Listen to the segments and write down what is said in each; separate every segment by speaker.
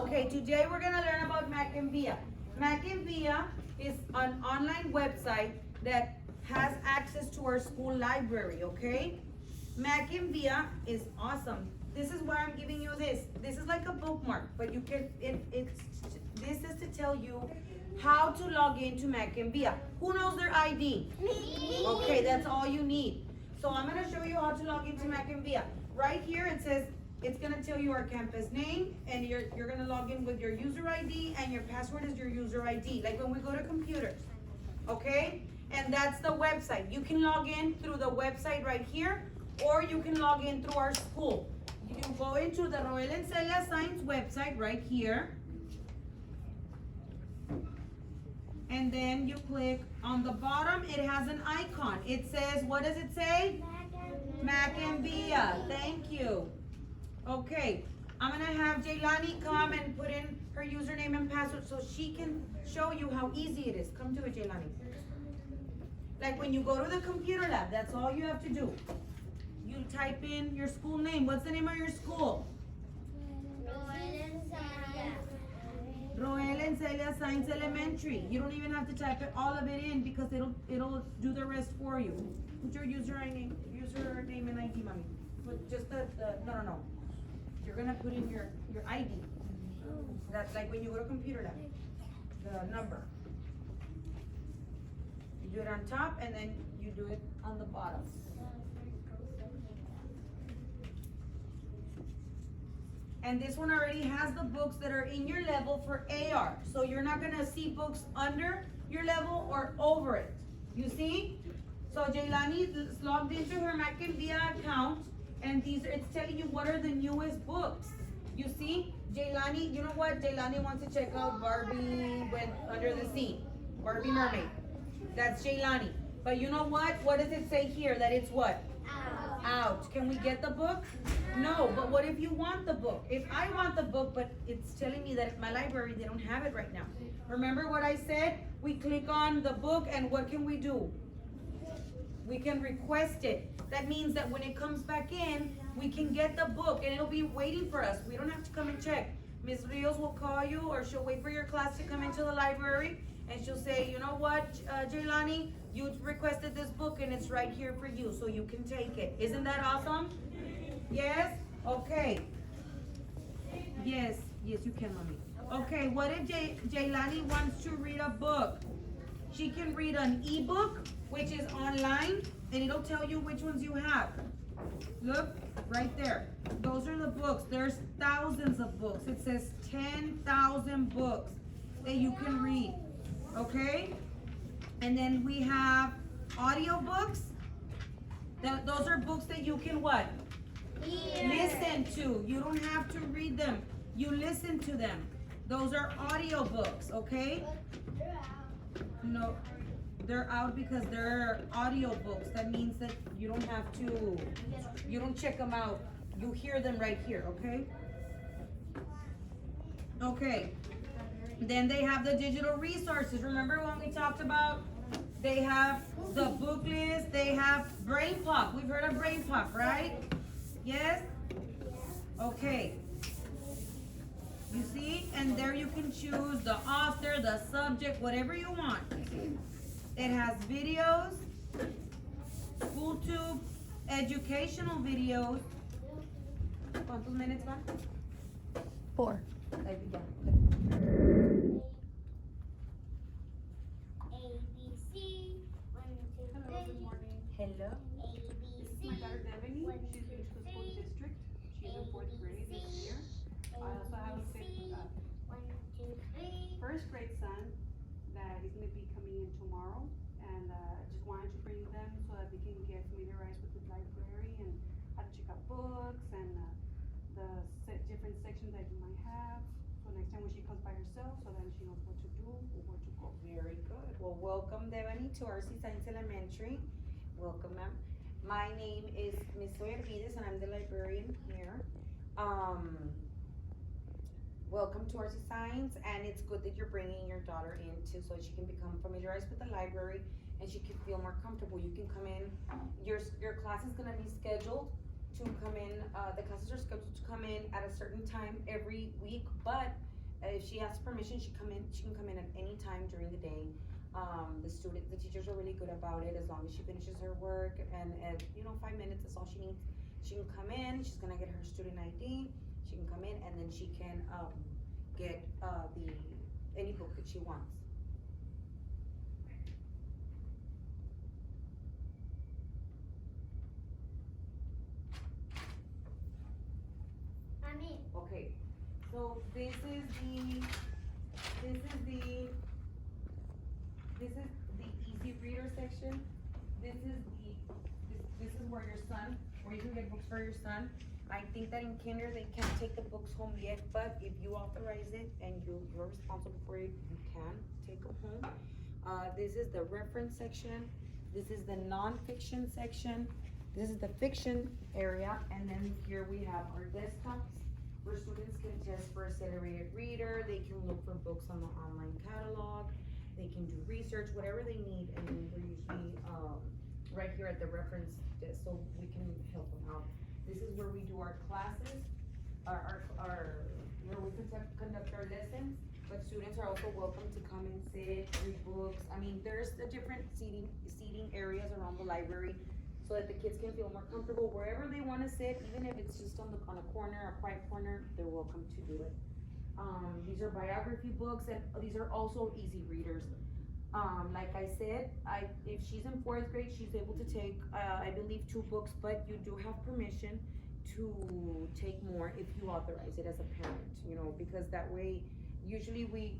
Speaker 1: Okay, today we're gonna learn about Macambia. Macambia is an online website that has access to our school library, okay? Macambia is awesome. This is why I'm giving you this. This is like a bookmark, but you can, this is to tell you how to log into Macambia. Who knows their ID?
Speaker 2: Me.
Speaker 1: Okay, that's all you need. So I'm gonna show you how to log into Macambia. Right here it says, it's gonna tell you our campus name, and you're gonna log in with your user ID, and your password is your user ID, like when we go to computers, okay? And that's the website. You can log in through the website right here, or you can log in through our school. You go into the Roel and Celia Science website right here, and then you click on the bottom. It has an icon. It says, what does it say? Macambia. Thank you. Okay, I'm gonna have Jaylani come and put in her username and password so she can show you how easy it is. Come to it, Jaylani. Like when you go to the computer lab, that's all you have to do. You type in your school name. What's the name of your school? Roel and Celia Science Elementary. You don't even have to type all of it in because it'll do the rest for you. Put your username and ID, mommy. Put just no. You're gonna put in your ID. That's like when you go to computer lab. The number. You do it on top and then you do it on the bottom. And this one already has the books that are in your level for AR. So you're not gonna see books under your level or over it. You see? So Jaylani is logged into her Macambia account, and it's telling you what are the newest books. You see? Jaylani, you know what? Jaylani wants to check out Barbie Went Under the Sea. Barbie Mermaid. That's Jaylani. But you know what? What does it say here? That it's what? Out. Can we get the book? No, but what if you want the book? If I want the book, but it's telling me that my library, they don't have it right now. Remember what I said? We click on the book and what can we do? We can request it. That means that when it comes back in, we can get the book and it'll be waiting for us. We don't have to come and check. Ms. Rios will call you, or she'll wait for your class to come into the library, and she'll say, you know what, Jaylani, you requested this book and it's right here for you, so you can take it. Isn't that awesome? Yes? Okay. Yes, you can, mommy. Okay, what if Jaylani wants to read a book? She can read an ebook, which is online, and it'll tell you which ones you have. Look, right there. Those are the books. There's thousands of books. It says 10,000 books that you can read. Okay? And then we have audio books. Those are books that you can what? Listen to. You don't have to read them. You listen to them. Those are audio books, okay? No, they're out because they're audio books. That means that you don't have to, you don't check them out. You hear them right here, okay? Okay. Then they have the digital resources. Remember when we talked about they have the book list, they have Brain Pop. We've heard of Brain Pop, right? Yes? Okay. You see? And there you can choose the author, the subject, whatever you want. It has videos, school tube, educational videos. ¿Cuántos minutes van?
Speaker 2: 4.
Speaker 1: Yeah.
Speaker 3: Hello, good morning.
Speaker 1: Hello.
Speaker 3: This is my daughter Devany. She's new to the school district. She's in 4th grade this year. I also have a first grade son that is going to be coming in tomorrow, and just wanted to bring them so that they can get familiarized with the library and how to check out books and the different sections that you might have. So next time when she comes by herself, so that she knows what to do or where to go.
Speaker 1: Very good. Well, welcome, Devani, to RC Science Elementary. Welcome, ma'am. My name is Miss Soyervides, and I'm the librarian here. Welcome to RC Science, and it's good that you're bringing your daughter in too, so she can become familiarized with the library and she can feel more comfortable. You can come in. Your class is going to be scheduled to come in. The classes are scheduled to come in at a certain time every week, but If she has permission, she can come in at any time during the day. The teachers are really good about it, as long as she finishes her work and 5 minutes, that's all she needs. She can come in, she's gonna get her student ID, she can come in and then she can, get, any book that she wants. Okay, so this is the easy reader section. This is where you can get books for your son. I think that in kinder they can't take the books home yet, but if you authorize it and you're responsible for it, you can take them home. This is the reference section. This is the non-fiction section. This is the fiction area, and then here we have our desktops where students can test for accelerated reader. They can look for books on the online catalog. They can do research, whatever they need, and then we're usually right here at the reference desk, so we can help them out. This is where we do our classes, where we conduct our lessons, but students are also welcome to come and sit, read books. I mean, there's the different seating areas around the library so that the kids can feel more comfortable wherever they want to sit, even if it's just on a corner, a quiet corner, they're welcome to do it. These are biography books, and these are also easy readers. Like I said, if she's in 4th grade, she's able to take, I believe 2 books, but you do have permission to take more if you authorize it as a parent, because that way, usually we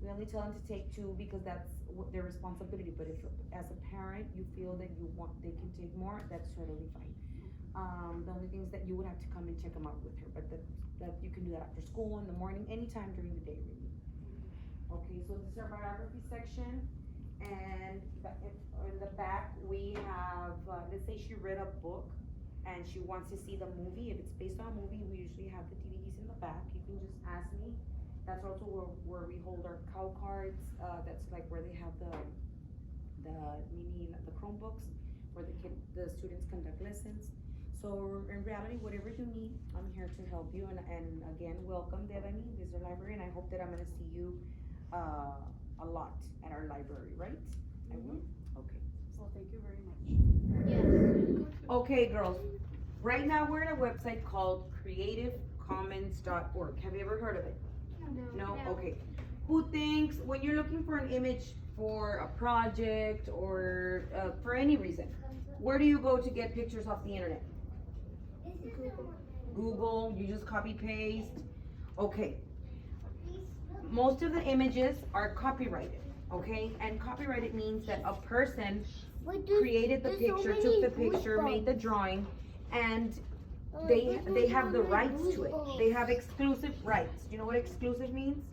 Speaker 1: only tell them to take 2 because that's their responsibility, but if as a parent, you feel that they can take more, that's totally fine. The only thing is that you would have to come and check them out with her, but that you can do that after school, in the morning, anytime during the day, really. Okay, so this is our biography section, and in the back we have, let's say she read a book and she wants to see the movie. If it's based on a movie, we usually have the DVDs in the back. You can just ask me. That's also where we hold our cow cards. That's like where they have the Chromebooks, where the students conduct lessons. So in reality, whatever you need, I'm here to help you. And again, welcome, Devani. This is our library, and I hope that I'm gonna see you a lot at our library, right? I will. Okay.
Speaker 3: Well, thank you very much.
Speaker 1: Okay, girls. Right now we're at a website called creativecommons.org. Have you ever heard of it? No? Okay. Who thinks when you're looking for an image for a project or for any reason, where do you go to get pictures off the internet? Google. You just copy paste. Okay. Most of the images are copyrighted, okay? And copyrighted means that a person created the picture, took the picture, made the drawing, and they have the rights to it. They have exclusive rights. Do you know what exclusive means?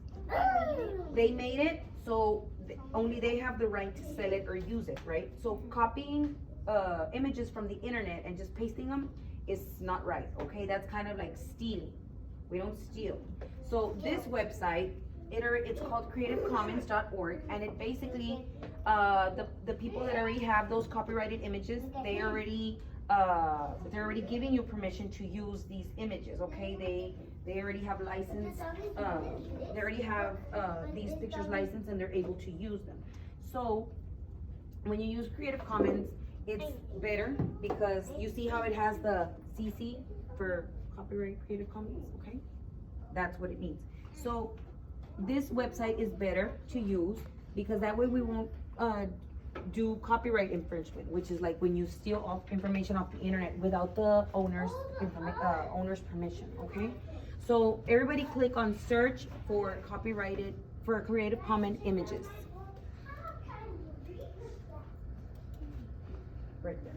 Speaker 1: They made it, so only they have the right to sell it or use it, right? So copying images from the internet and just pasting them is not right, okay? That's kind of like stealing. We don't steal. So this website, it's called creativecommons.org, and it basically, the people that already have those copyrighted images, they're already giving you permission to use these images, okay? They already have license, they already have these pictures licensed, and they're able to use them. So when you use Creative Commons, it's better because you see how it has the CC for copyright Creative Commons, okay? That's what it means. So this website is better to use because that way we won't do copyright infringement, which is like when you steal information off the internet without the owner's permission, okay? So everybody click on search for Creative Commons images. Right there.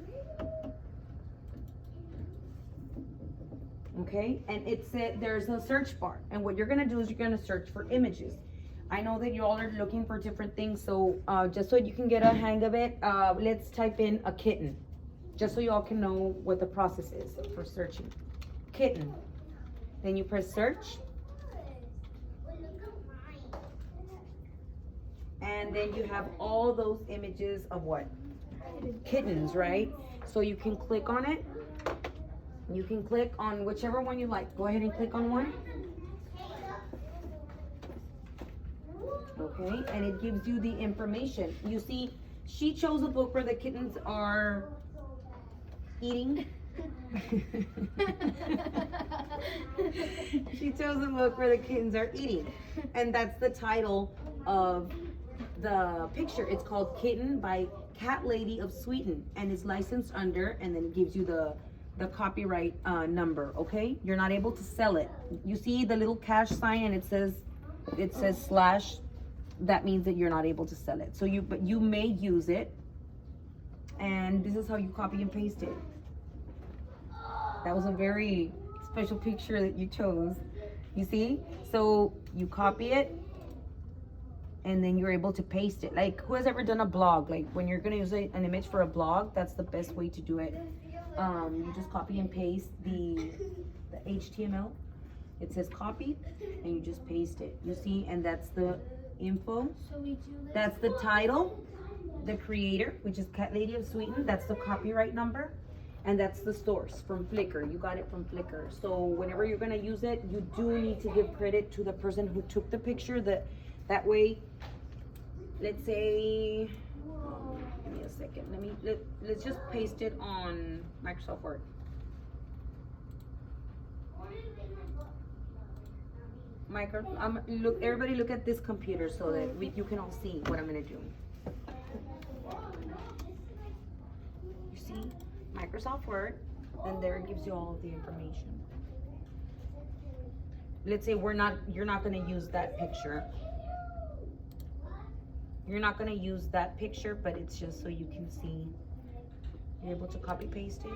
Speaker 1: Okay, and it said there's a search bar, and what you're gonna do is you're gonna search for images. I know that you all are looking for different things, so just so you can get a hang of it, let's type in a kitten, just so you all can know what the process is for searching. Kitten. Then you press search. And then you have all those images of what? Kittens, right? So you can click on it. You can click on whichever one you like. Go ahead and click on one. Okay, and it gives you the information. You see, she chose a book where the kittens are eating. She chose a book where the kittens are eating, and that's the title of the picture. It's called Kitten by Cat Lady of Sweden, and it's licensed under, and then it gives you the copyright number. Okay, you're not able to sell it. You see the little cash sign, and it says slash. That means that you're not able to sell it. So but you may use it, and this is how you copy and paste it. That was a very special picture that you chose. You see? So you copy it, and then you're able to paste it. Like, who has ever done a blog? Like, when you're gonna use an image for a blog, that's the best way to do it. You just copy and paste the HTML. It says copy, and you just paste it. You see? And that's the info. That's the title, the creator, which is Cat Lady of Sweden. That's the copyright number. And that's the source from Flickr. You got it from Flickr. So whenever you're gonna use it, you do need to give credit to the person who took the picture. That way, let's say, give me a second. Let's just paste it on Microsoft Word. Look, everybody look at this computer so that you can all see what I'm gonna do. You see? Microsoft Word, and there it gives you all of the information. Let's say you're not going to use that picture. You're not going to use that picture, but it's just so you can see. You're able to copy paste it.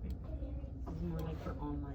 Speaker 1: It's more like for online.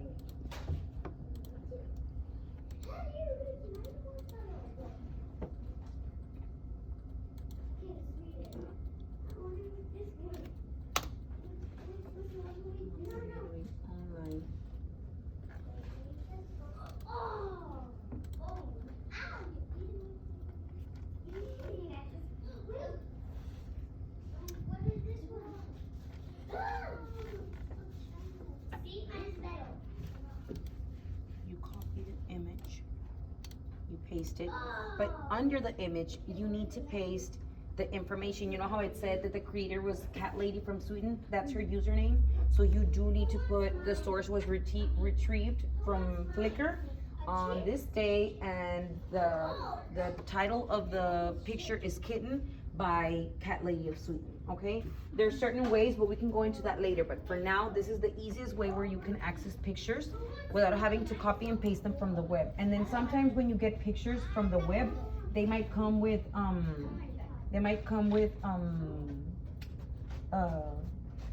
Speaker 1: Paste it, but under the image you need to paste the information. You know how it said that the creator was Cat Lady from Sweden? That's her username. So you do need to put the source was retrieved from Flickr on this day, and the title of the picture is Kitten by Cat Lady of Sweden. Okay, there's certain ways, but we can go into that later. But for now, this is the easiest way where you can access pictures without having to copy and paste them from the web. And then sometimes when you get pictures from the web, they might come with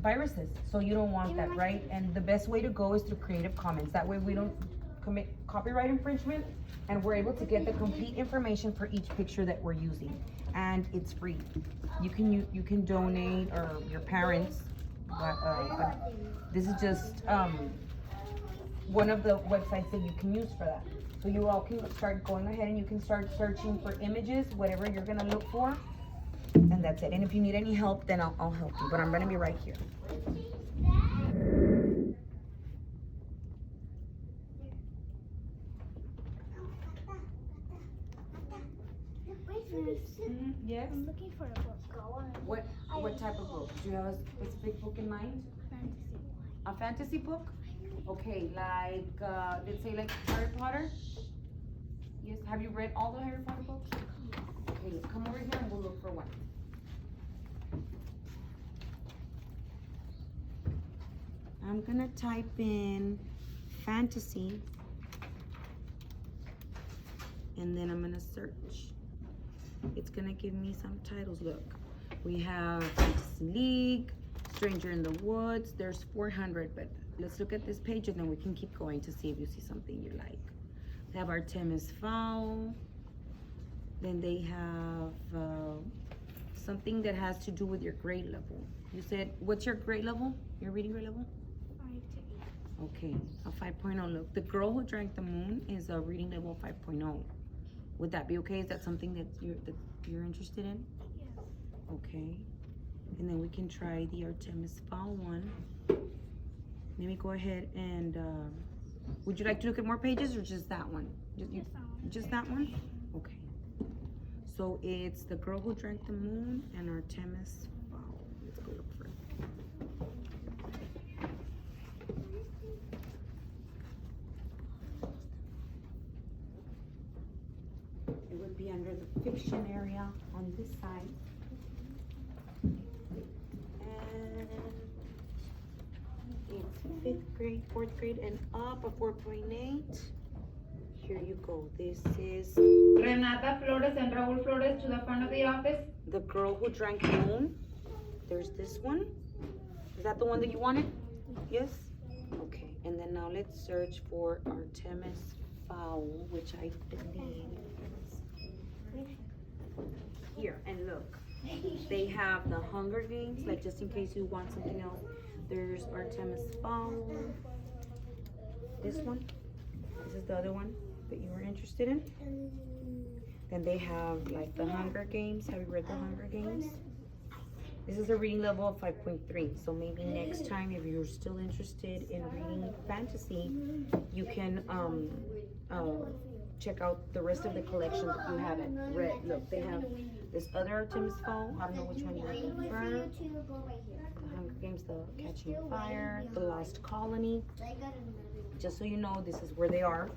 Speaker 1: viruses. So you don't want that, right? And the best way to go is through Creative Commons. That way we don't commit copyright infringement, and we're able to get the complete information for each picture that we're using, and it's free. You can donate, or your parents, but this is just one of the websites that you can use for that. So you all can start going ahead and you can start searching for images, whatever you're gonna look for, and that's it. And if you need any help, then I'll help you, but I'm gonna be right here. Yes?
Speaker 2: I'm looking for a book.
Speaker 1: What type of book? Do you have a specific book in mind?
Speaker 2: Fantasy.
Speaker 1: A fantasy book? Okay, like, let's say like Harry Potter? Yes, have you read all the Harry Potter books? Okay, come over here and we'll look for one. I'm gonna type in fantasy, and then I'm gonna search. It's gonna give me some titles. Look, we have Fantasy League, Stranger in the Woods. There's 400, but let's look at this page and then we can keep going to see if you see something you like. They have Artemis Fowl. Then they have something that has to do with your grade level. You said, what's your grade level? Your reading grade level?
Speaker 2: 5 to 8.
Speaker 1: Okay, a 5.0. Look, The Girl Who Drank the Moon is a reading level 5.0. Would that be okay? Is that something that you're interested in?
Speaker 2: Yes.
Speaker 1: Okay. And then we can try the Artemis Fowl one. Let me go ahead and Would you like to look at more pages or just that one? Just that one? Okay. So it's The Girl Who Drank the Moon and Artemis Fowl. Let's go look for it. It would be under the fiction area on this side. And it's 5th grade, 4th grade, and up a 4.8. Here you go. This is
Speaker 4: Renata Flores and Raúl Flores to the front of the office.
Speaker 1: The Girl Who Drank the Moon. There's this one. Is that the one that you wanted? Yes? Okay. And then now let's search for Artemis Fowl, which I believe is here. And look, they have the Hunger Games, like just in case you want something else. There's Artemis Fowl. This one. This is the other one that you were interested in. Then they have like the Hunger Games. Have you read the Hunger Games? This is a reading level of 5.3. So maybe next time, if you're still interested in reading fantasy, you can check out the rest of the collection that you haven't read. Look, they have this other Artemis Fowl. I don't know which one you prefer. The Hunger Games, the Catching Fire, the Lost Colony. Just so you know, this is where they are.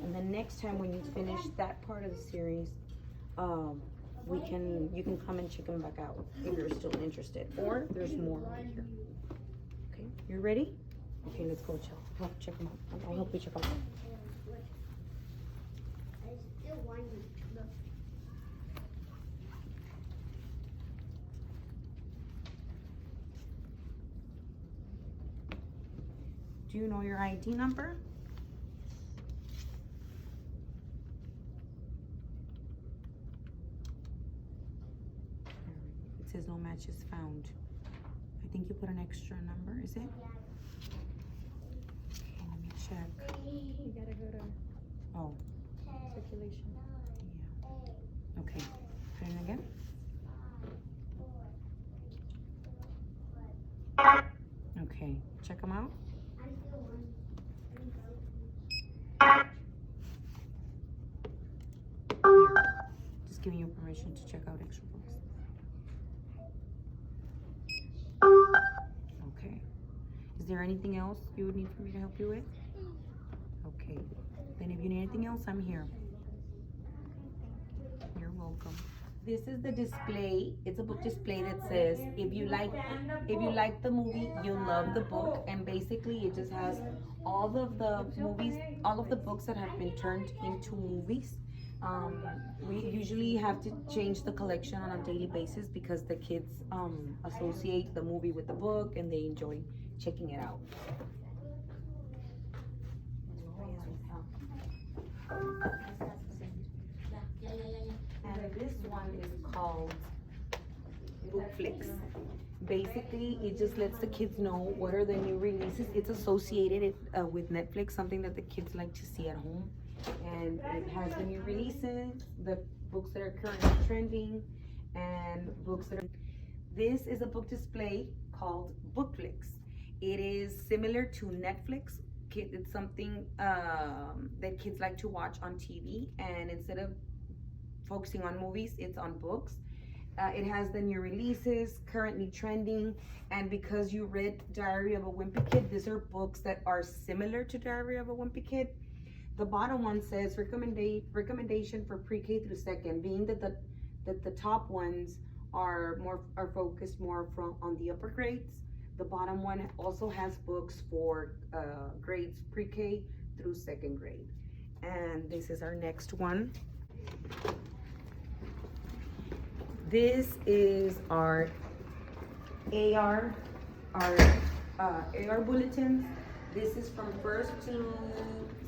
Speaker 1: And then next time when you finish that part of the series, you can come and check them back out if you're still interested. Or there's more right here. Okay, you ready? Okay, let's go check them out. I'll help you check them out. Do you know your ID number? It says no matches found. I think you put an extra number, is it? Okay, let me check.
Speaker 2: You gotta go to
Speaker 1: Oh,
Speaker 2: circulation.
Speaker 1: yeah. Okay, put it in again. Okay, check them out. Just giving you permission to check out extra books. Okay. Is there anything else you would need for me to help you with? Okay. Then if you need anything else, I'm here. You're welcome. This is the display. It's a book display that says if you like the movie, you'll love the book. And basically it just has all of the movies, all of the books that have been turned into movies. We usually have to change the collection on a daily basis because the kids associate the movie with the book and they enjoy checking it out. And this one is called Bookflix. Basically, it just lets the kids know what are the new releases. It's associated with Netflix, something that the kids like to see at home. And it has the new releases, the books that are currently trending, and books that are... This is a book display called Bookflix. It is similar to Netflix. It's something that kids like to watch on TV, and instead of focusing on movies, it's on books. It has the new releases, currently trending, and because you read Diary of a Wimpy Kid, these are books that are similar to Diary of a Wimpy Kid. The bottom one says recommendation for pre-K through second, being that the top ones are focused more on the upper grades. The bottom one also has books for grades pre-K through second grade. And this is our next one. This is our AR bulletins. This is from 1st to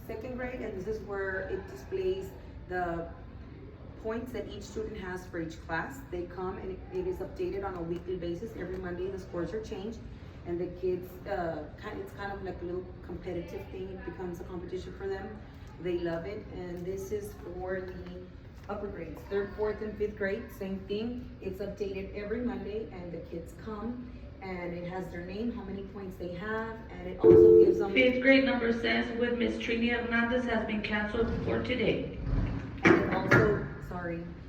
Speaker 1: 2nd grade, and this is where it displays the points that each student has for each class. They come and it is updated on a weekly basis. Every Monday the scores are changed, and the kids, it's kind of like a little competitive thing. It becomes a competition for them. They love it, and this is for the upper grades, 3rd, 4th, and 5th grade, same thing. It's updated every Monday, and the kids come and it has their name, how many points they have, and it also gives them.
Speaker 5: Fifth grade number says with Miss Trini Hernandez has been canceled for today.
Speaker 1: And it also,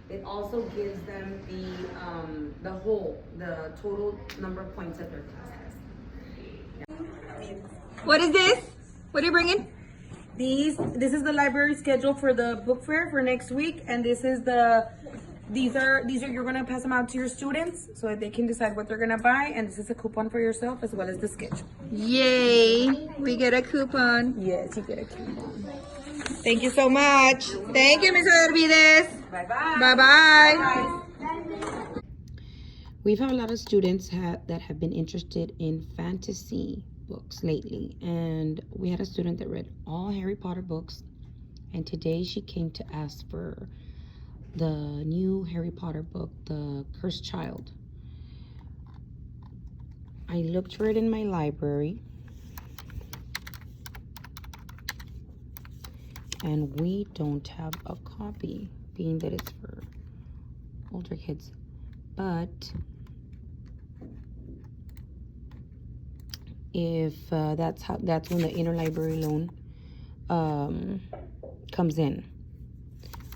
Speaker 1: it also gives them the total number of points that their class has.
Speaker 6: What is this? What are you bringing?
Speaker 1: This is the library schedule for the book fair for next week, and these are you're gonna pass them out to your students so that they can decide what they're gonna buy, and this is a coupon for yourself as well as the schedule.
Speaker 6: Yay! We get a coupon.
Speaker 1: Yes, you get a coupon.
Speaker 6: Thank you so much. Thank you, Ms. Arvides.
Speaker 1: Bye bye.
Speaker 6: Bye bye.
Speaker 7: We've had a lot of students that have been interested in fantasy books lately, and we had a student that read all Harry Potter books, and today she came to ask for the new Harry Potter book, The Cursed Child. I looked for it in my library, and we don't have a copy, being that it's for older kids. But if that's when the interlibrary loan comes in.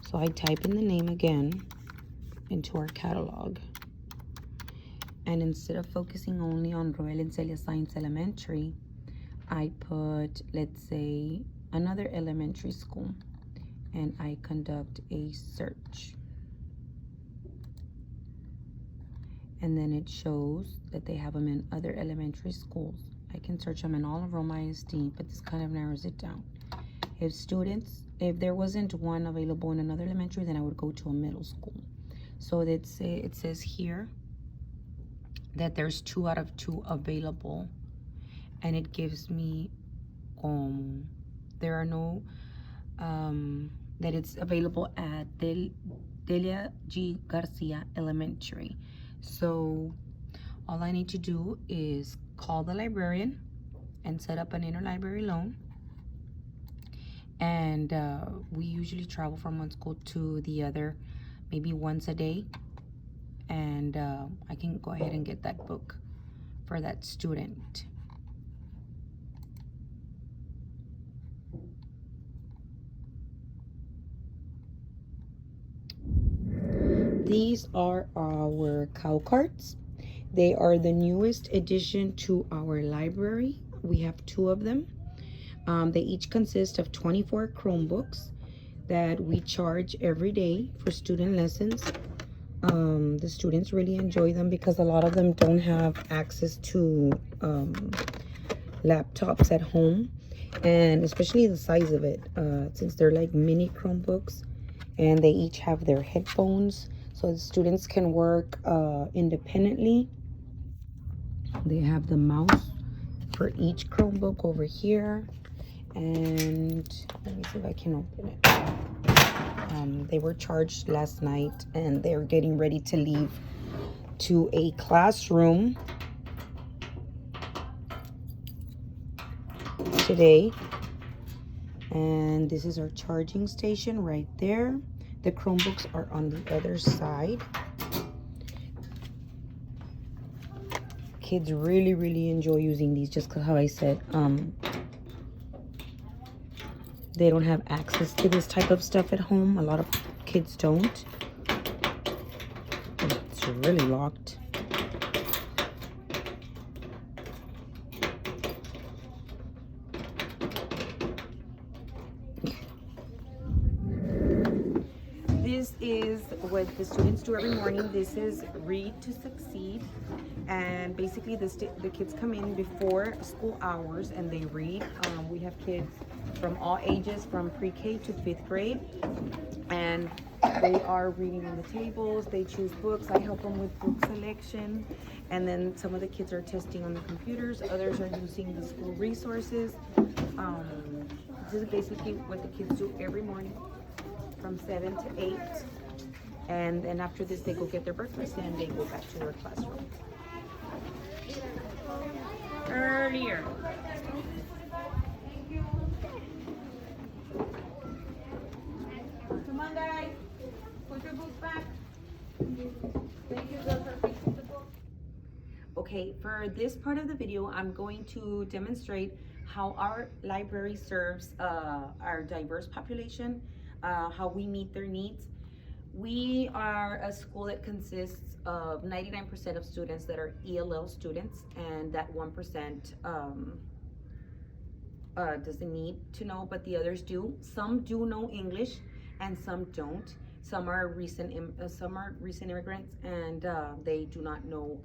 Speaker 7: So I type in the name again into our catalog, and instead of focusing only on Royal and Celia Science Elementary, I put, let's say, another elementary school, and I conduct a search. And then it shows that they have them in other elementary schools. I can search them in all of Roma ISD, but this kind of narrows it down. If there wasn't one available in another elementary, then I would go to a middle school. So it says here that there's 2 out of 2 available, and it gives me there are no that it's available at Delia G. Garcia Elementary. So all I need to do is call the librarian and set up an interlibrary loan. And we usually travel from one school to the other, maybe once a day. And I can go ahead and get that book for that student. These are our cow carts. They are the newest addition to our library. We have 2 of them. They each consist of 24 Chromebooks that we charge every day for student lessons. The students really enjoy them because a lot of them don't have access to laptops at home, and especially the size of it, since they're like mini Chromebooks, and they each have their headphones so the students can work independently. They have the mouse for each Chromebook over here, and let me see if I can open it. They were charged last night, and they're getting ready to leave to a classroom today. And this is our charging station right there. The Chromebooks are on the other side. Kids really enjoy using these, just because how I said they don't have access to this type of stuff at home. A lot of kids don't. It's really locked. This is what the students do every morning. This is Read to Succeed. And basically the kids come in before school hours and they read. We have kids from all ages, from pre-K to 5th grade. And they are reading on the tables. They choose books. I help them with book selection. And then some of the kids are testing on the computers. Others are using the school resources. This is basically what the kids do every morning from 7 to 8. And then after this, they go get their breakfast and they go back to their classroom. Earlier.
Speaker 1: Come on, guys. Put your books back. Thank you, girls, for fixing the book. Okay.
Speaker 7: Okay, for this part of the video, I'm going to demonstrate how our library serves our diverse population, how we meet their needs. We are a school that consists of 99% of students that are ELL students, and that 1% doesn't need to know, but the others do. Some do know English, and some don't. Some are recent immigrants, and they do not know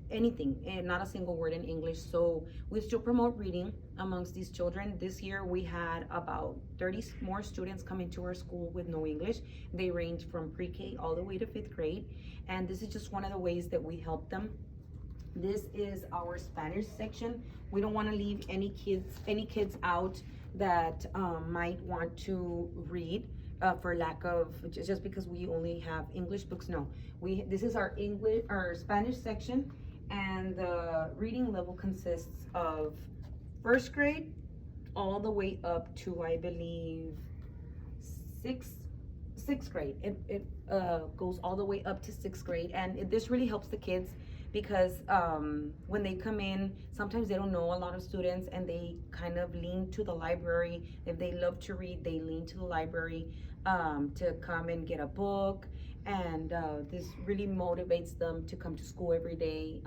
Speaker 7: anything, and not a single word in English. So we still promote reading amongst these children. This year we had about 30 more students come into our school with no English. They range from pre-K all the way to 5th grade, and this is just one of the ways that we help them. This is our Spanish section. We don't want to leave any kids out that might want to read for lack of, just because we only have English books. No, this is our Spanish section, and the reading level consists of 1st grade all the way up to, I believe, 6th grade. It goes all the way up to 6th grade, and this really helps the kids because when they come in, sometimes they don't know a lot of students, and they kind of lean to the library. If they love to read, they lean to the library to come and get a book, and this really motivates them to come to school every day.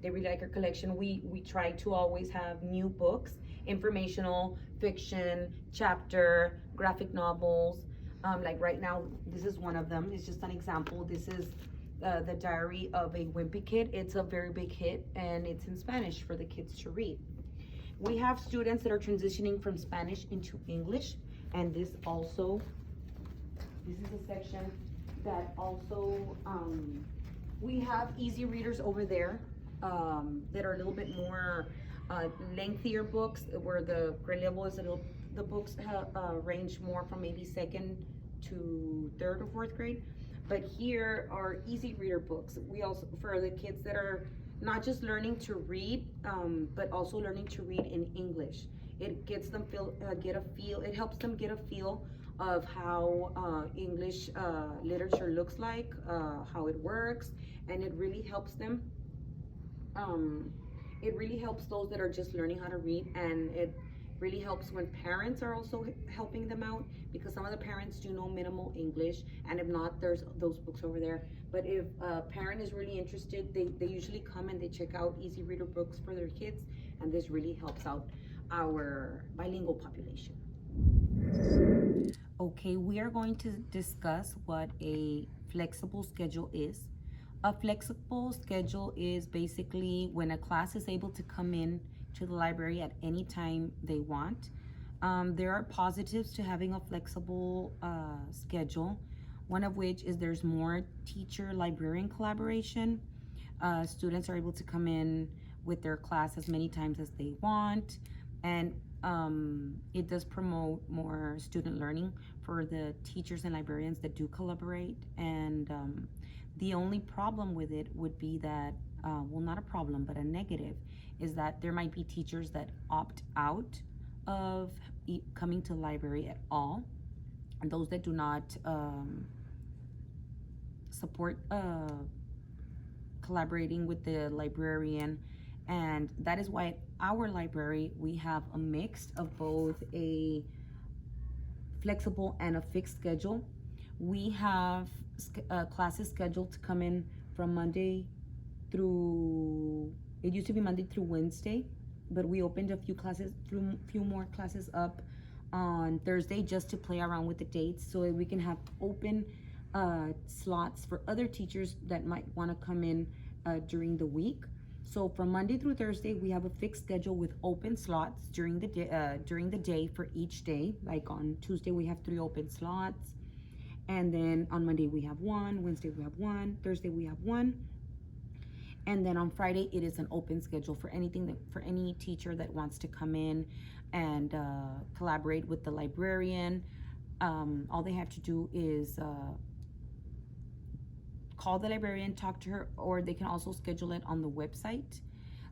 Speaker 7: They really like our collection. We try to always have new books, informational, fiction, chapter, graphic novels. Like right now, this is one of them. It's just an example. This is the Diary of a Wimpy Kid. It's a very big hit, and it's in Spanish for the kids to read. We have students that are transitioning from Spanish into English, and this is a section that also, we have easy readers over there that are a little bit more lengthier books, where the grade level is the books range more from maybe 2nd to 3rd or 4th grade. But here are easy reader books. We also, for the kids that are not just learning to read, but also learning to read in English. It gets them it helps them get a feel of how English literature looks like, how it works, and it really helps them. It really helps those that are just learning how to read, and it really helps when parents are also helping them out, because some of the parents do know minimal English, and if not, there's those books over there. But if a parent is really interested, they usually come and they check out easy reader books for their kids, and this really helps out our bilingual population. Okay, we are going to discuss what a flexible schedule is. A flexible schedule is basically when a class is able to come in to the library at any time they want. There are positives to having a flexible schedule, one of which is there's more teacher-librarian collaboration. Students are able to come in with their class as many times as they want, and it does promote more student learning for the teachers and librarians that do collaborate. And the only problem with it would be that, well, not a problem, but a negative, is that there might be teachers that opt out of coming to the library at all, and those that do not support collaborating with the librarian. And that is why at our library we have a mix of both a flexible and a fixed schedule. We have classes scheduled to come in from Monday through, it used to be Monday through Wednesday, but we opened a few more classes up on Thursday just to play around with the dates, so that we can have open slots for other teachers that might want to come in during the week. So from Monday through Thursday, we have a fixed schedule with open slots during the day for each day. Like on Tuesday, we have 3 open slots. And then on Monday, we have 1. Wednesday, we have 1. Thursday, we have 1. And then on Friday, it is an open schedule for for any teacher that wants to come in and collaborate with the librarian. All they have to do is call the librarian, talk to her, or they can also schedule it on the website.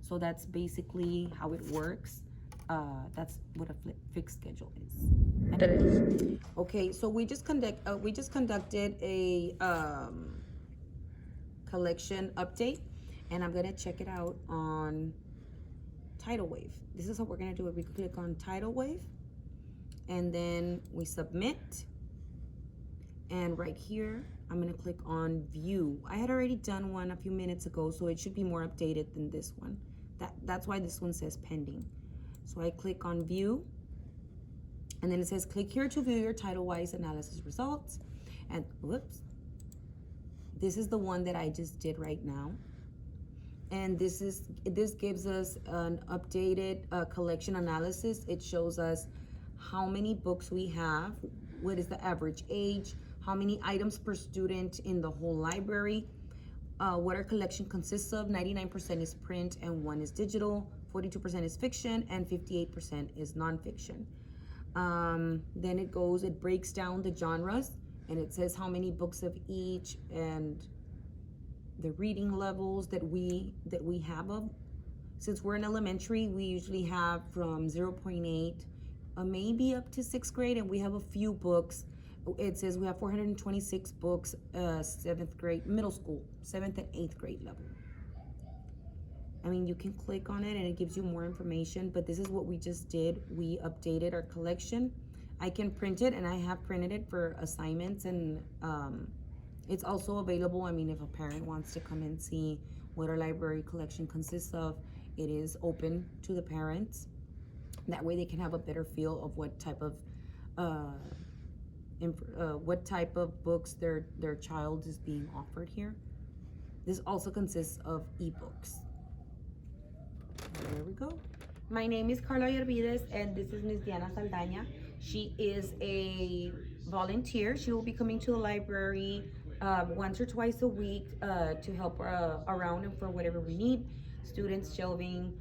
Speaker 7: So that's basically how it works. That's what a fixed schedule is.
Speaker 6: That is.
Speaker 7: Okay, so we just conducted a collection update, and I'm gonna check it out on Tidal Wave. This is how we're gonna do it. We click on Tidal Wave, and then we submit. And right here, I'm gonna click on View. I had already done one a few minutes ago, so it should be more updated than this one. That's why this one says pending. So I click on View, and then it says click here to view your title-wise analysis results. And whoops, this is the one that I just did right now. And this gives us an updated collection analysis. It shows us how many books we have, what is the average age, how many items per student in the whole library, what our collection consists of. 99% is print and 1 is digital, 42% is fiction, and 58% is nonfiction. Then it breaks down the genres, and it says how many books of each and the reading levels that we have of. Since we're in elementary, we usually have from 0.8 maybe up to 6th grade, and we have a few books. It says we have 426 books, 7th grade, middle school, 7th and 8th grade level. I mean, you can click on it and it gives you more information, but this is what we just did. We updated our collection. I can print it, and I have printed it for assignments, and it's also available. I mean, if a parent wants to come and see what our library collection consists of, it is open to the parents. That way they can have a better feel of what type of books their child is being offered here. This also consists of ebooks. There we go. My name is Carla Yervides, and this is Ms. Diana Saldaña. She is a volunteer. She will be coming to the library once or twice a week to help around and for whatever we need, students, shelving,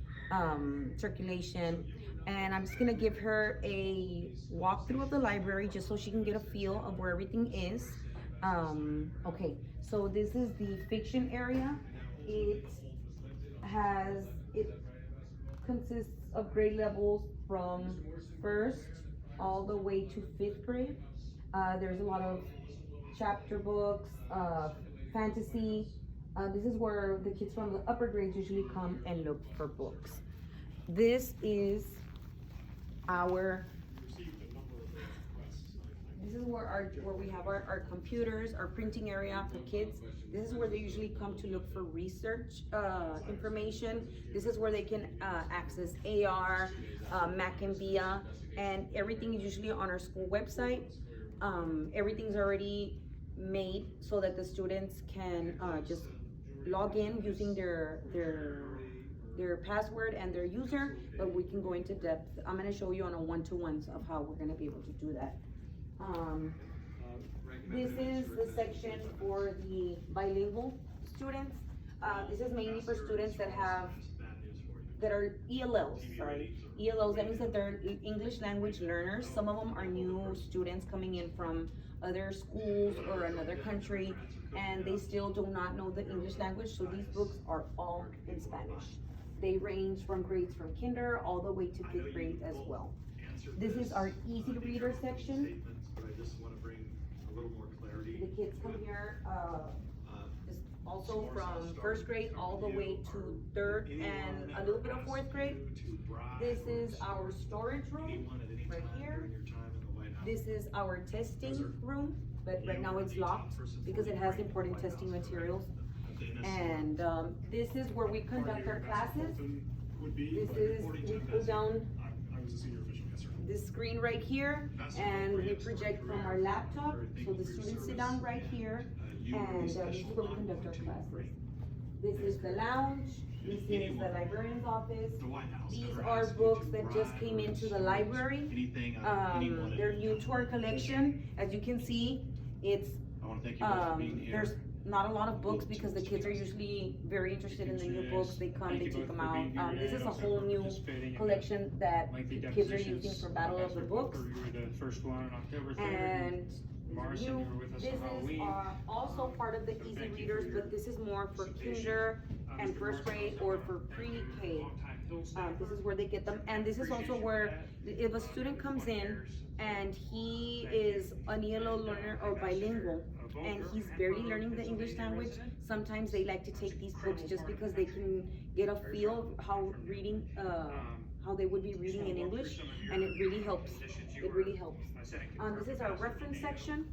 Speaker 7: circulation. And I'm just gonna give her a walkthrough of the library just so she can get a feel of where everything is. Okay, so this is the fiction area. It consists of grade levels from 1st all the way to 5th grade. There's a lot of chapter books, fantasy. This is where the kids from the upper grades usually come and look for books. This is where we have our computers, our printing area for kids. This is where they usually come to look for research information. This is where they can access AR, Mac and VIA, and everything is usually on our school website. Everything's already made so that the students can just log in using their password and their user, but we can go into depth. I'm going to show you on a one-to-ones of how we're going to be able to do that. This is the section for the bilingual students. This is mainly for students that are ELLs, sorry. ELLs, that means that they're English language learners. Some of them are new students coming in from other schools or another country, and they still do not know the English language, so these books are all in Spanish. They range from grades from kinder all the way to 5th grade as well. This is our easy reader section. The kids come here also from 1st grade all the way to 3rd and a little bit of 4th grade. This is our storage room right here. This is our testing room, but right now it's locked because it has important testing materials. And this is where we conduct our classes. We pull down this screen right here, and we project from our laptop, so the students sit down right here, and this is where we conduct our classes. This is the lounge. This is the librarian's office. These are books that just came into the library. They're new to our collection. As you can see, it's there's not a lot of books because the kids are usually very interested in the new books. They come, they take them out. This is a whole new collection that kids are using for Battle of the Books. And this is also part of the easy readers, but this is more for kinder and 1st grade or for pre-K This is where they get them, and this is also where if a student comes in and he is an ELO learner or bilingual, and he's barely learning the English language, sometimes they like to take these books just because they can get a feel of how reading, how they would be reading in English, and it really helps. It really helps. This is our reference section.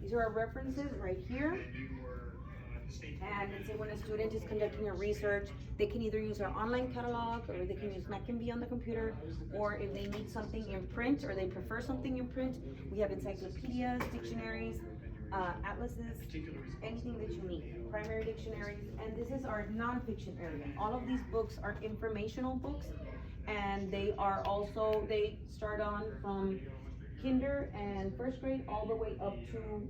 Speaker 7: These are our references right here. And let's say when a student is conducting a research, they can either use our online catalog, or they can use Mac&B on the computer, or if they need something in print, or they prefer something in print, we have encyclopedias, dictionaries, atlases, anything that you need, primary dictionaries. And this is our nonfiction area. All of these books are informational books, and they are also, they start on from kinder and first grade all the way up to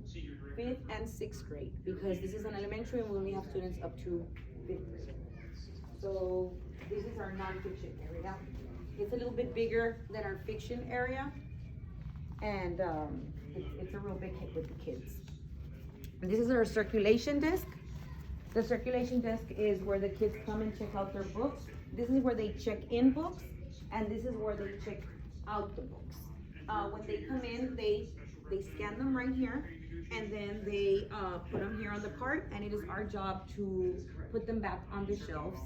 Speaker 7: 5th and 6th grade, because this is an elementary and we only have students up to 5th grade. So this is our nonfiction area. It's a little bit bigger than our fiction area, and it's a real big hit with the kids. And this is our circulation desk. The circulation desk is where the kids come and check out their books. This is where they check in books, and this is where they check out the books. When they come in, they scan them right here, and then they put them here on the cart, and it is our job to put them back on the shelves.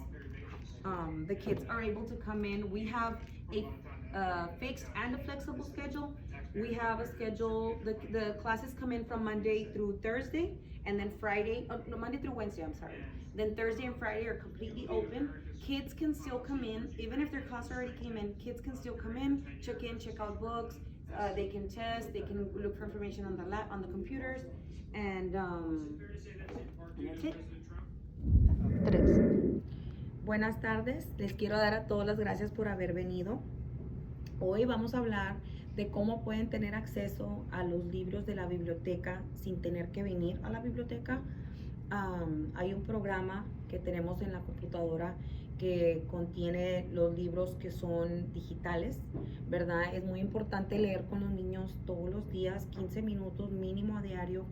Speaker 7: The kids are able to come in. We have a fixed and a flexible schedule. We have a schedule, the classes come in from Monday through Thursday, and then Friday, no, Monday through Wednesday, I'm sorry. Then Thursday and Friday are completely open. Kids can still come in, even if their class already came in, kids can still come in, check out books, they can test, they can look for information on the computers, and that's it. Buenas tardes, les quiero dar a todos las gracias por haber venido. Hoy vamos a hablar de cómo pueden tener acceso a los libros de la biblioteca sin tener que venir a la biblioteca. Hay un programa que tenemos en la computadora que contiene los libros que son digitales, ¿verdad? Es muy importante leer con los niños todos los días, 15 minutos mínimo a diario,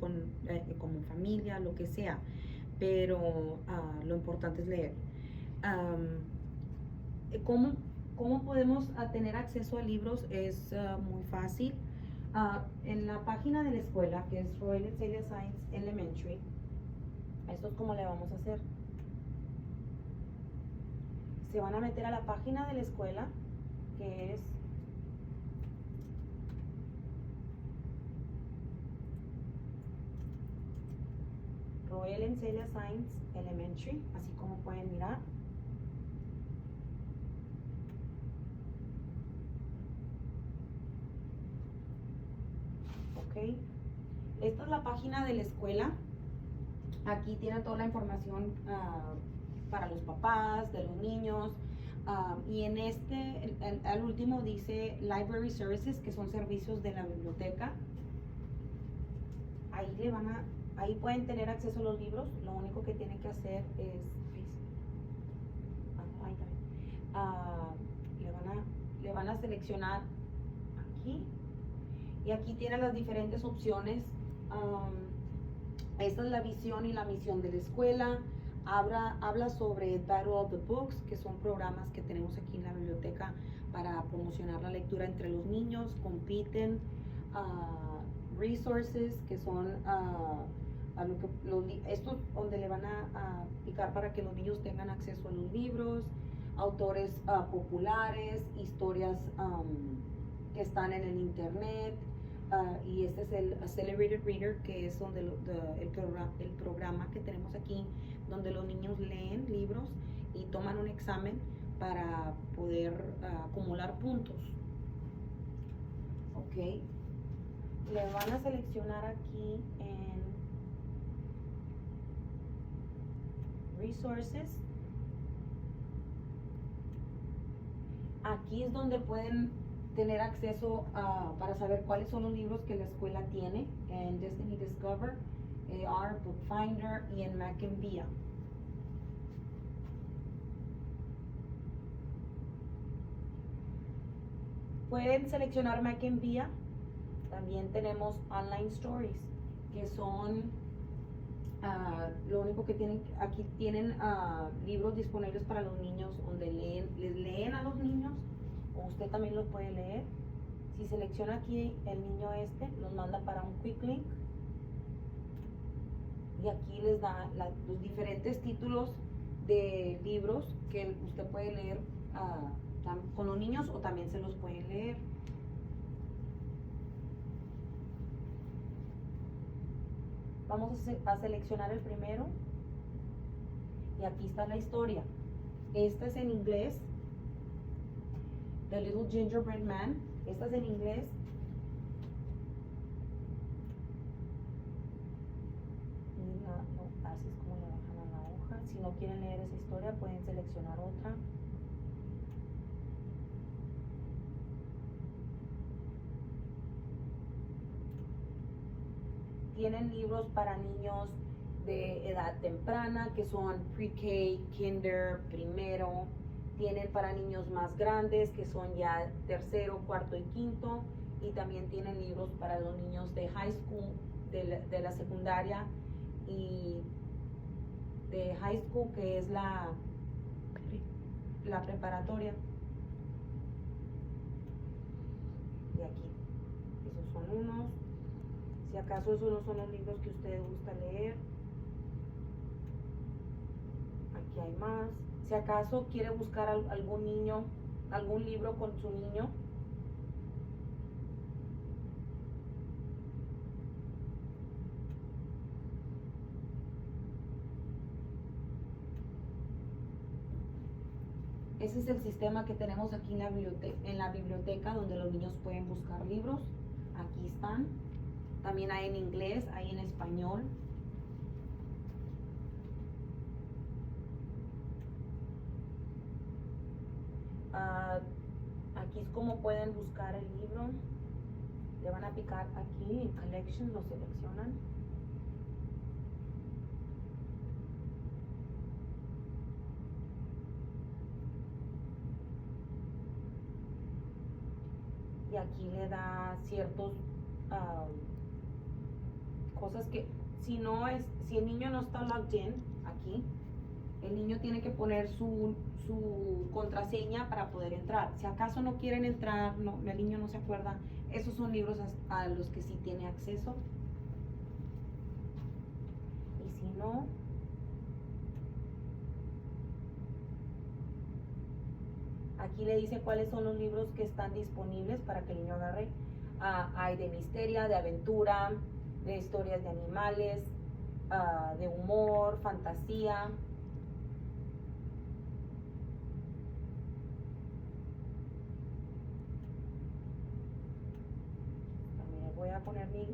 Speaker 7: como familia, lo que sea, pero lo importante es leer. ¿Cómo podemos tener acceso a libros? Es muy fácil. En la página de la escuela, que es Royal Celia Science Elementary, esto es como le vamos a hacer. Se van a meter a la página de la escuela, que es Royal Celia Science Elementary, así como pueden mirar. Ok, esta es la página de la escuela. Aquí tiene toda la información para los papás, de los niños, y en al último dice Library Services, que son servicios de la biblioteca. Ahí pueden tener acceso a los libros. Lo único que tienen que hacer es le van a seleccionar aquí, y aquí tienen las diferentes opciones. Esta es la visión y la misión de la escuela. Habla sobre Battle of the Books, que son programas que tenemos aquí en la biblioteca para promocionar la lectura entre los niños. Compiten. Resources, que son esto donde le van a picar para que los niños tengan acceso a los libros. Autores populares, historias que están en el internet. Y este es el Accelerated Reader, que es donde el programa que tenemos aquí, donde los niños leen libros y toman un examen para poder acumular puntos. Ok, le van a seleccionar aquí en Resources. Aquí es donde pueden tener acceso para saber cuáles son los libros que la escuela tiene en Destiny Discover, AR, Bookfinder y en Mac&B. Pueden seleccionar Mac&B. También tenemos Online Stories, que son Lo único que tienen, aquí tienen libros disponibles para los niños donde les leen a los niños, o usted también los puede leer. Si selecciona aquí el niño los manda para un quick link y aquí les da los diferentes títulos de libros que usted puede leer con los niños o también se los pueden leer. Vamos a seleccionar el primero y aquí está la historia. Esta es en inglés, The Little Gingerbread Man. Esta es en inglés. Y así es como le bajan a la hoja. Si no quieren leer esa historia, pueden seleccionar otra. Tienen libros para niños de edad temprana, que son pre-K, kinder, primero. Tienen para niños más grandes, que son ya tercero, cuarto y quinto. Y también tienen libros para los niños de high school, de la secundaria y de high school, que es la preparatoria. Y aquí, esos son unos. Si acaso esos no son los libros que a ustedes gusta leer, aquí hay más. Si acaso quiere buscar algún niño, algún libro con su niño, ese es el sistema que tenemos aquí en la biblioteca donde los niños pueden buscar libros. Aquí están. También hay en inglés, hay en español. Aquí es como pueden buscar el libro. Le van a picar aquí en Collections, lo seleccionan. Y aquí le da ciertos cosas que si el niño no está logged in aquí, el niño tiene que poner su contraseña para poder entrar. Si acaso no quieren entrar, el niño no se acuerda, esos son libros a los que sí tiene acceso. Y si no, aquí le dice cuáles son los libros que están disponibles para que el niño agarre. Hay de misterio, de aventura, de historias de animales, de humor, fantasía. También voy a poner mi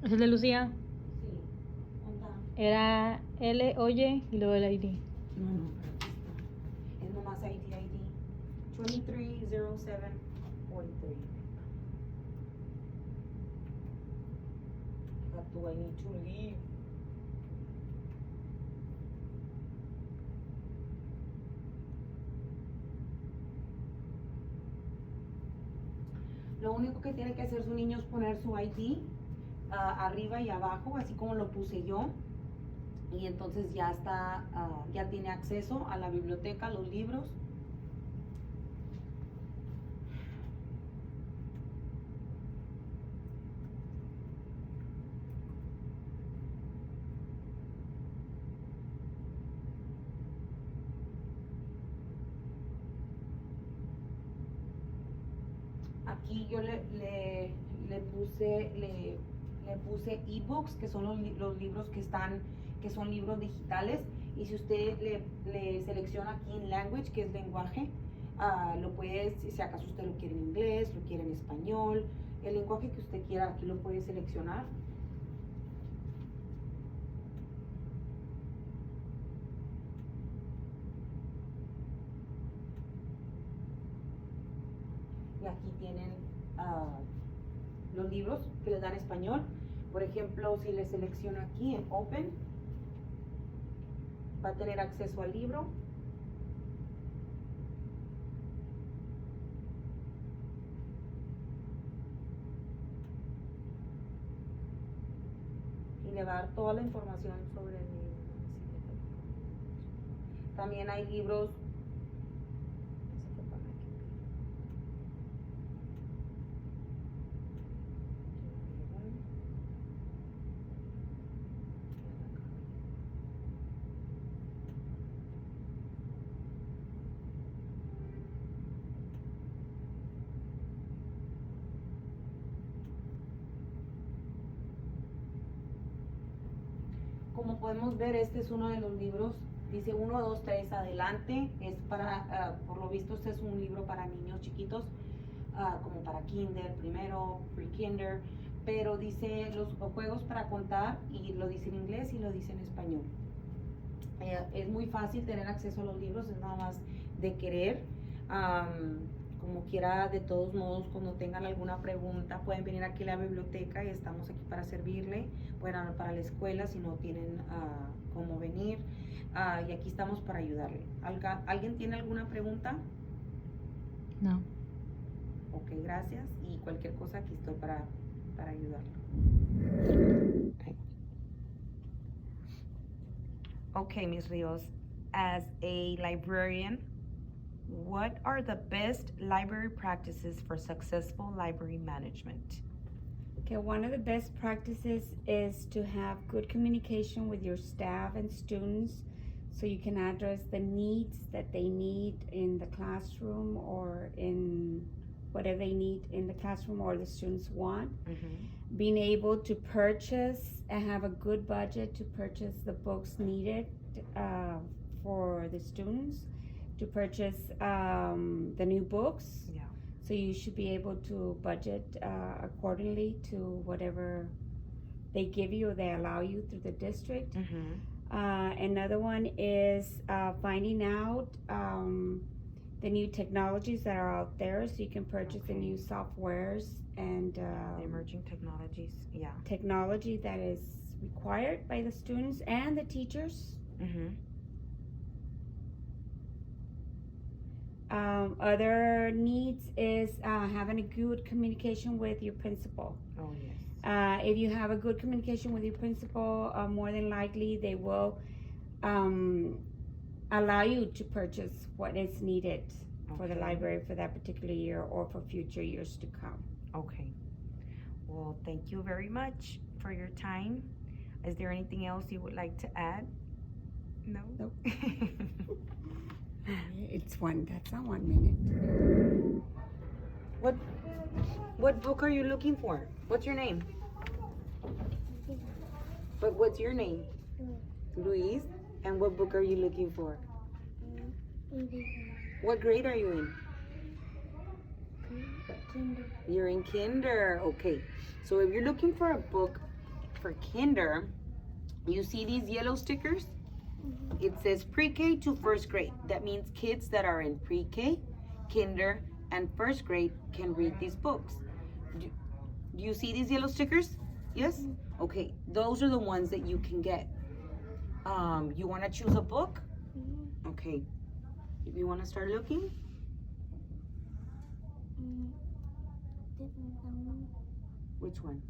Speaker 2: ¿Es el de Lucía?
Speaker 7: Sí, ¿dónde está?
Speaker 2: Era L, oye, y luego el ID.
Speaker 7: No, pero aquí está. Es nomás ID. 230743. But do I need to leave? Lo único que tiene que hacer su niño es poner su ID arriba y abajo, así como lo puse yo. Y entonces ya está, ya tiene acceso a la biblioteca, a los libros. Aquí yo le puse ebooks, que son los libros que son libros digitales. Y si usted le selecciona aquí en language, que es lenguaje, lo puede, si acaso usted lo quiere en inglés, lo quiere en español, El lenguaje que usted quiera, aquí lo puede seleccionar. Y aquí tienen los libros que les dan español. Por ejemplo, si le selecciono aquí en Open, va a tener acceso al libro. Y le va a dar toda la información sobre el libro. También hay libros. Como podemos ver, este es uno de los libros, dice 1, 2, 3, adelante, es para, por lo visto este es un libro para niños chiquitos, como para kinder, primero, pre-kinder, pero dice los juegos para contar y lo dice en inglés y lo dice en español. Es muy fácil tener acceso a los libros, es nada más de querer. Como quiera, de todos modos, cuando tengan alguna pregunta, pueden venir aquí a la biblioteca y estamos aquí para servirle. Pueden hablar para la escuela si no tienen cómo venir. Y aquí estamos para ayudarle. ¿Alguien tiene alguna pregunta?
Speaker 2: No.
Speaker 7: Ok, gracias. Y cualquier cosa, aquí estoy para ayudarlo. Okay, Ms. Rios, as a librarian, what are the best library practices for successful library management?
Speaker 8: Okay, one of the best practices is to have good communication with your staff and students so you can address the needs that they need in the classroom or in whatever they need in the classroom or the students want.
Speaker 7: Mm-hmm.
Speaker 8: Being able to purchase and have a good budget to purchase the books needed for the students, to purchase the new books.
Speaker 7: Yeah.
Speaker 8: So you should be able to budget accordingly to whatever they give you or they allow you through the district.
Speaker 7: Mm-hmm.
Speaker 8: Another one is finding out the new technologies that are out there so you can purchase the new softwares and
Speaker 7: The emerging technologies, yeah.
Speaker 8: technology that is required by the students and the teachers.
Speaker 7: Mm-hmm.
Speaker 8: Other needs is having a good communication with your principal.
Speaker 7: Oh, yes.
Speaker 8: If you have a good communication with your principal, more than likely they will allow you to purchase what is needed for the
Speaker 7: Okay.
Speaker 8: library for that particular year or for future years to come.
Speaker 7: Okay. Well, thank you very much for your time. Is there anything else you would like to add? No?
Speaker 8: Nope. That's not 1 minute.
Speaker 7: What book are you looking for? What's your name? But what's your name? Luis. And what book are you looking for? What grade are you in? You're in kinder. Okay. So if you're looking for a book for kinder, you see these yellow stickers? It says pre-K to first grade. That means kids that are in pre-K, kinder, and first grade can read these books. Do you see these yellow stickers? Yes? Okay, those are the ones that you can get. You want to choose a book? Okay. If you want to start looking? Which one?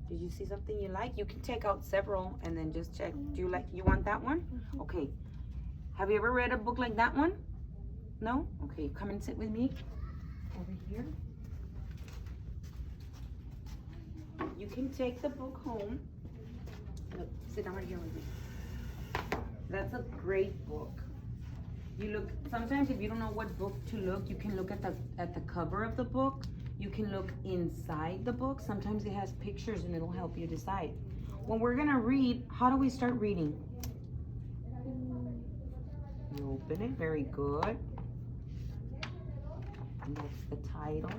Speaker 7: Did you see something you like? You can take out several and then just check. You want that one? Okay. Have you ever read a book like that one? No? Okay, come and sit with me over here. You can take the book home. Look, sit down right here with me. That's a great book. You look, sometimes if you don't know what book to look, you can look at the cover of the book. You can look inside the book. Sometimes it has pictures and it'll help you decide. When we're gonna read, how do we start reading? You open it, very good. And that's the title.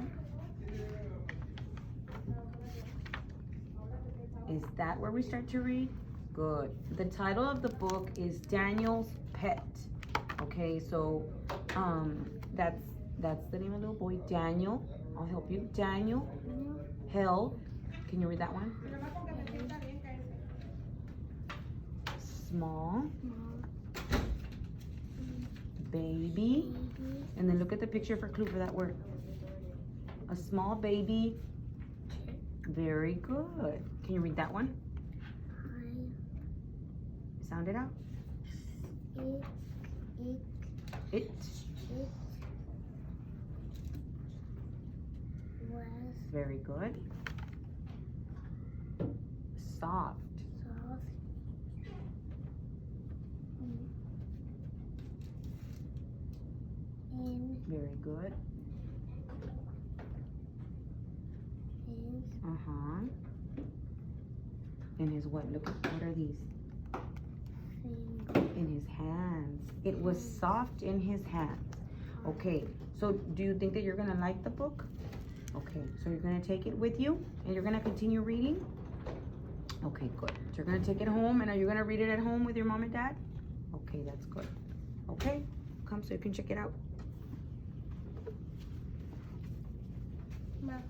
Speaker 7: Is that where we start to read? Good. The title of the book is Daniel's Pet. Okay, so that's the name of the little boy, Daniel. I'll help you. Daniel held. Can you read that one? Small baby. And then look at the picture for clue for that word. A small baby. Very good. Can you read that one? Sound it out. It
Speaker 9: was
Speaker 7: very good. Soft.
Speaker 9: soft in
Speaker 7: Very good.
Speaker 9: his
Speaker 7: In his what? Look, what are these?
Speaker 9: finger.
Speaker 7: In his hands. It was soft in his hands. Okay, so do you think that you're gonna like the book? Okay, so you're gonna take it with you and you're gonna continue reading? Okay, good. So you're gonna take it home, and are you gonna read it at home with your mom and dad? Okay, that's good. Okay, come so you can check it out.
Speaker 9: Mom.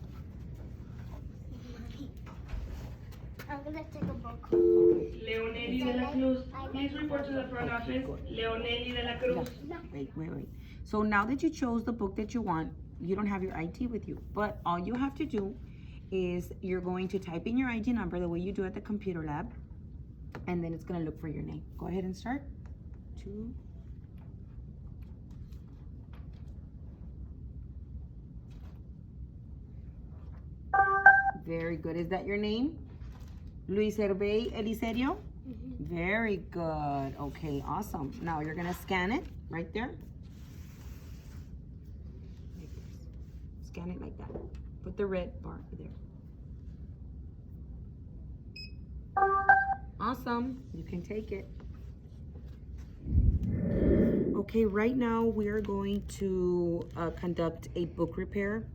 Speaker 9: I'm gonna take a book.
Speaker 5: Leonelli de la Cruz, please report to the front office. Leonelli de la Cruz.
Speaker 7: Wait. So now that you chose the book that you want, you don't have your ID with you, but all you have to do is you're going to type in your ID number the way you do at the computer lab, and then it's gonna look for your name. Go ahead and start. 2. Very good. Is that your name? Luis Hervey Eliserio? Very good. Okay, awesome. Now you're gonna scan it right there. Like this. Scan it like that. Put the red bar there. Awesome. You can take it. Okay, right now we are going to conduct a book repair.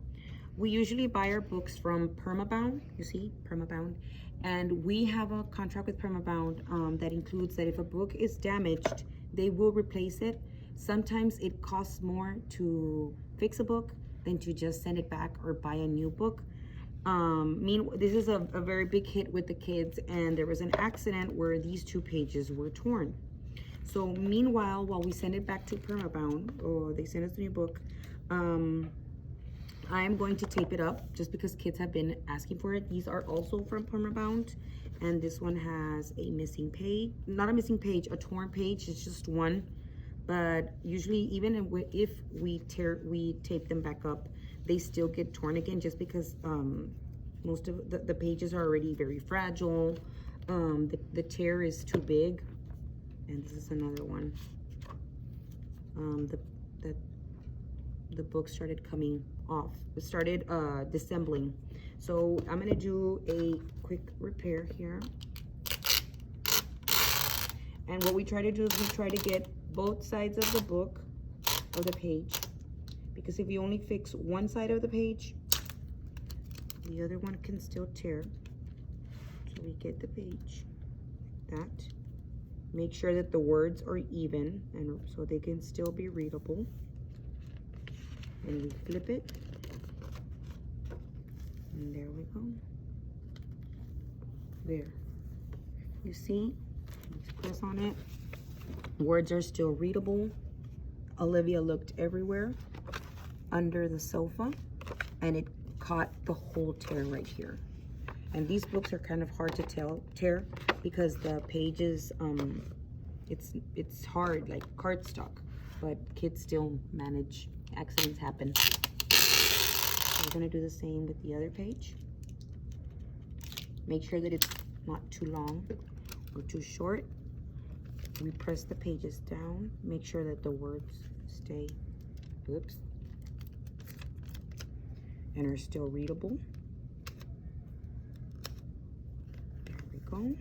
Speaker 7: We usually buy our books from Permabound. You see, Permabound. And we have a contract with Permabound that includes that if a book is damaged, they will replace it. Sometimes it costs more to fix a book than to just send it back or buy a new book. This is a very big hit with the kids, and there was an accident where these 2 pages were torn. So meanwhile, while we send it back to Permabound, or they send us a new book, I'm going to tape it up just because kids have been asking for it. These are also from Permabound, and this one has a missing page. Not a missing page, a torn page. It's just one. But usually, even if we tape them back up, they still get torn again just because most of the pages are already very fragile. The tear is too big. And this is another one. The book started coming off. It started dissembling. So I'm gonna do a quick repair here. And what we try to do is we try to get both sides of the book, of the page, because if you only fix one side of the page, the other one can still tear. So we get the page like that. Make sure that the words are even, and so they can still be readable. And we flip it, and there we go. There, you see, let's press on it. Words are still readable. Olivia looked everywhere under the sofa, and it caught the whole tear right here. And these books are kind of hard to tear because the pages, it's hard, like cardstock, but kids still manage. Accidents happen. So we're gonna do the same with the other page. Make sure that it's not too long or too short. We press the pages down. Make sure that the words stay, oops, and are still readable. There we go.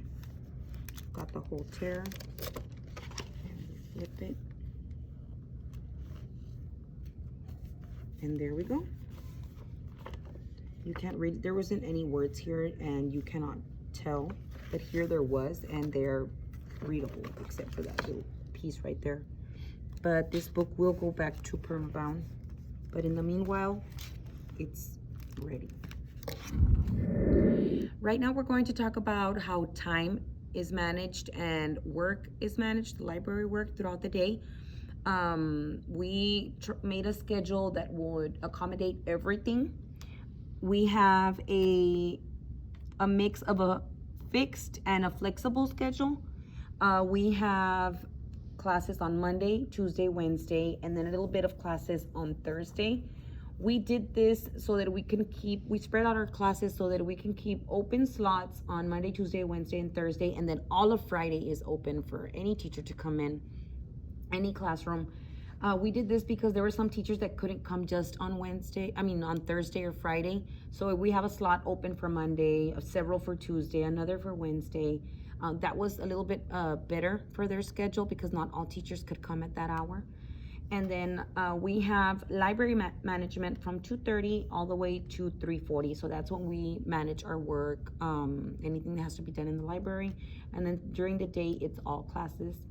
Speaker 7: Got the whole tear. And we flip it. And there we go. You can't read, there wasn't any words here, and you cannot tell, but here there was, and they're readable except for that little piece right there. But this book will go back to permabound. But in the meanwhile, it's ready. Right now we're going to talk about how time is managed and work is managed, library work throughout the day. We made a schedule that would accommodate everything. We have a mix of a fixed and a flexible schedule. We have classes on Monday, Tuesday, Wednesday, and then a little bit of classes on Thursday. We did this so that we spread out our classes so that we can keep open slots on Monday, Tuesday, Wednesday, and Thursday, and then all of Friday is open for any teacher to come in, any classroom. We did this because there were some teachers that couldn't come just on on Thursday or Friday. So we have a slot open for Monday, several for Tuesday, another for Wednesday. That was a little bit better for their schedule because not all teachers could come at that hour. And then we have library management from 2:30 all the way to 3:40. So that's when we manage our work, anything that has to be done in the library. And then during the day, it's all classes.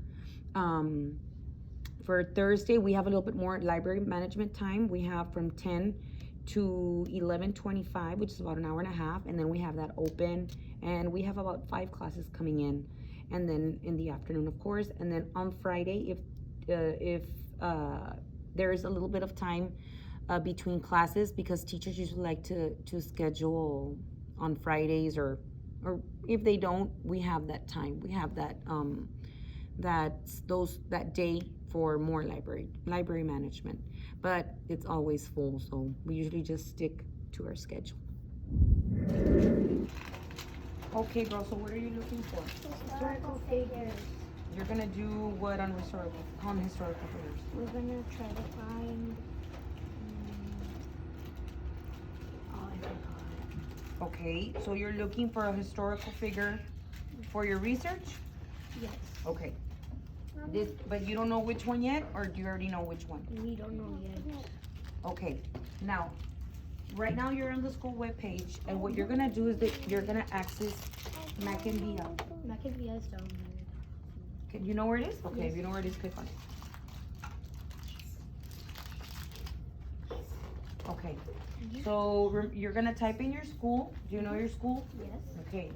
Speaker 7: For Thursday, we have a little bit more library management time. We have from 10 to 11:25, which is about an hour and a half. And then we have that open, and we have about 5 classes coming in. And then in the afternoon, of course. And then on Friday, if there is a little bit of time between classes, because teachers usually like to schedule on Fridays, or if they don't, we have that time. We have that that day for more library management, but it's always full, so we usually just stick to our schedule. Okay, girl, so what are you looking for?
Speaker 9: Historical figures.
Speaker 7: You're gonna do what on historical figures?
Speaker 9: We're gonna try to find. Oh, I forgot.
Speaker 7: Okay, so you're looking for a historical figure for your research?
Speaker 9: Yes.
Speaker 7: Okay. But you don't know which one yet, or do you already know which one?
Speaker 9: We don't know yet.
Speaker 7: Okay, now, right now you're on the school webpage, and what you're gonna do is that you're gonna access Mackenvia.
Speaker 9: Mackenvia is down there.
Speaker 7: Okay, you know where it is? Okay,
Speaker 9: Yes.
Speaker 7: if you know where it is, click on it. Okay, so you're gonna type in your school. Do you know your school?
Speaker 9: Yes.
Speaker 7: Okay,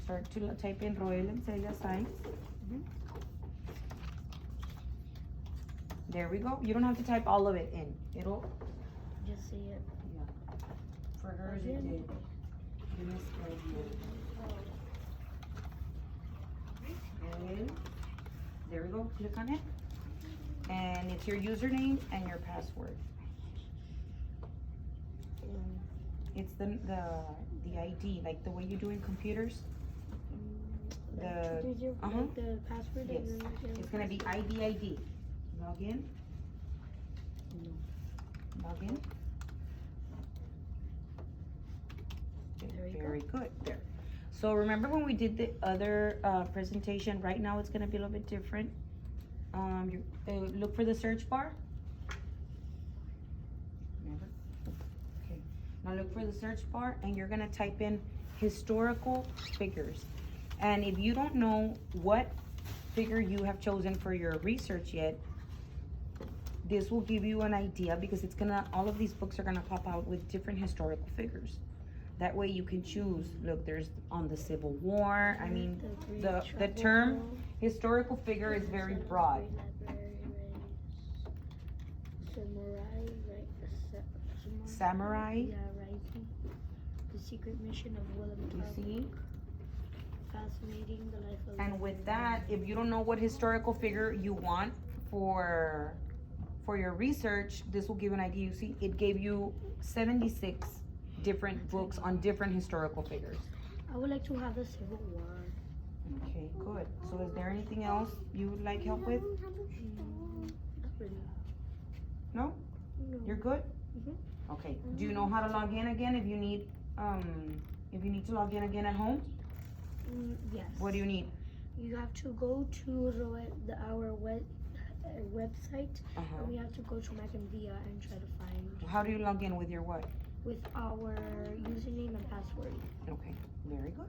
Speaker 7: start to type in Roel and Celia Science. There we go. You don't have to type all of it in. It'll,
Speaker 9: Just see it.
Speaker 7: yeah. For her, it did. And there we go. Click on it. And it's your username and your password. It's the ID, like the way you do in computers.
Speaker 9: Is your like the password?
Speaker 7: Yes. It's gonna be ID. Log in. Log in. Very good. There. So remember when we did the other presentation? Right now it's gonna be a little bit different. Look for the search bar. Remember? Okay. Now look for the search bar, and you're gonna type in historical figures. And if you don't know what figure you have chosen for your research yet, this will give you an idea, because all of these books are gonna pop out with different historical figures. That way you can choose. Look, there's on the Civil War. I mean, the term historical figure is very broad. Samurai.
Speaker 9: Yeah, Rising. The Secret Mission of Willem
Speaker 7: You see?
Speaker 9: Fascinating, the life of.
Speaker 7: And with that, if you don't know what historical figure you want for your research, this will give you an idea. You see, it gave you 76 different books on different historical figures.
Speaker 9: I would like to have the Civil War.
Speaker 7: Okay, good. So is there anything else you would like help with?
Speaker 9: Not really.
Speaker 7: No?
Speaker 9: No.
Speaker 7: You're good?
Speaker 9: Mhm.
Speaker 7: Okay. Do you know how to log in again if you need to log in again at home?
Speaker 9: Yes.
Speaker 7: What do you need?
Speaker 9: You have to go to our website, and we have to go to Mackenvia and try to find
Speaker 7: How do you log in with your what?
Speaker 9: with our username and password.
Speaker 7: Okay, very good.